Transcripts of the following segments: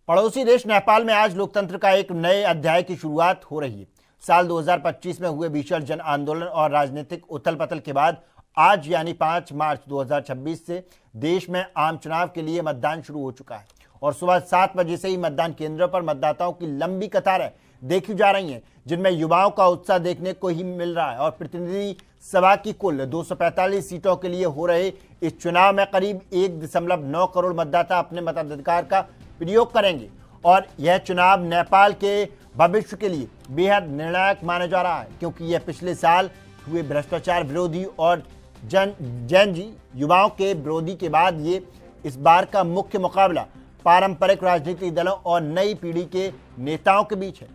पड़ोसी देश नेपाल में आज लोकतंत्र का एक नए अध्याय की शुरुआत हो रही है। साल 2025 में हुए भीषण जन आंदोलन और राजनीतिक उथल पथल के बाद आज यानी 5 मार्च 2026 से देश में आम चुनाव के लिए मतदान शुरू हो चुका है और सुबह 7 बजे से ही मतदान केंद्रों पर मतदाताओं की लंबी कतारें देखी जा रही हैं, जिनमें युवाओं का उत्साह देखने को ही मिल रहा है। और प्रतिनिधि सभा की कुल 245 सीटों के लिए हो रहे इस चुनाव में करीब 1.9 करोड़ मतदाता अपने मताधिकार का प्रयोग करेंगे और यह चुनाव नेपाल के भविष्य के लिए बेहद निर्णायक माना जा रहा है, क्योंकि यह पिछले साल हुए भ्रष्टाचार विरोधी और जैन जी युवाओं के विरोधी के बाद ये इस बार का मुख्य मुकाबला पारंपरिक राजनीतिक दलों और नई पीढ़ी के नेताओं के बीच है।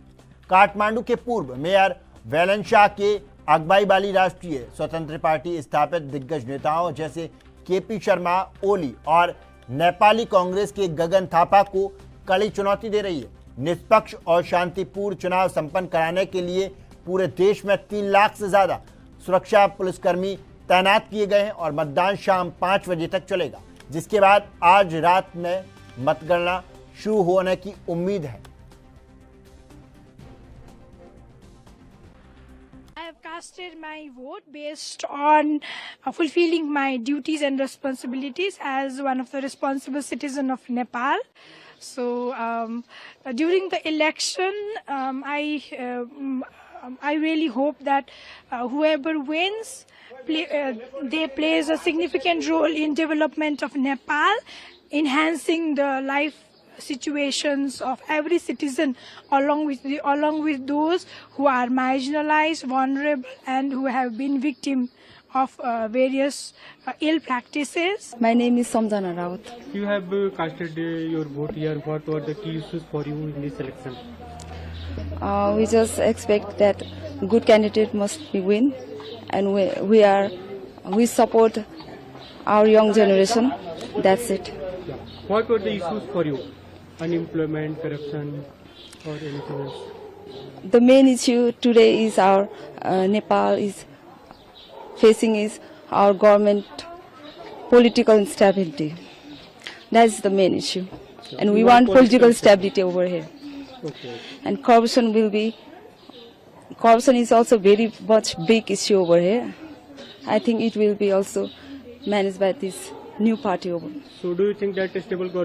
काठमांडू के पूर्व मेयर वेलेंशाह के अगुवाई वाली राष्ट्रीय स्वतंत्र पार्टी स्थापित दिग्गज नेताओं जैसे केपी शर्मा ओली और नेपाली कांग्रेस के गगन थापा को कड़ी चुनौती दे रही है। निष्पक्ष और शांतिपूर्ण चुनाव संपन्न कराने के लिए पूरे देश में 3 लाख से ज्यादा सुरक्षा पुलिसकर्मी तैनात किए गए हैं और मतदान शाम 5 बजे तक चलेगा, जिसके बाद आज रात में मतगणना शुरू होने की उम्मीद है। I have casted my vote based on fulfilling my duties and responsibilities as one of the responsible citizens of Nepal. So during the election, I really hope that whoever wins, they plays a significant role in development of Nepal, enhancing the life situations of every citizen, along with those who are marginalized, vulnerable, and who have been victim of various ill practices. My name is Samjana Raut. You have casted your vote here. What were the key issues for you in this election? We just expect that good candidate must be win, and we support our young generation. That's it. Yeah. What were the issues for you? Unemployment, corruption, or anything else? The main issue today is our Nepal is facing is our government political instability. That's the main issue, and we want political stability over here. Okay. And corruption is also very much big issue over here. I think it will be also managed by this new party over. So do you think that a stable government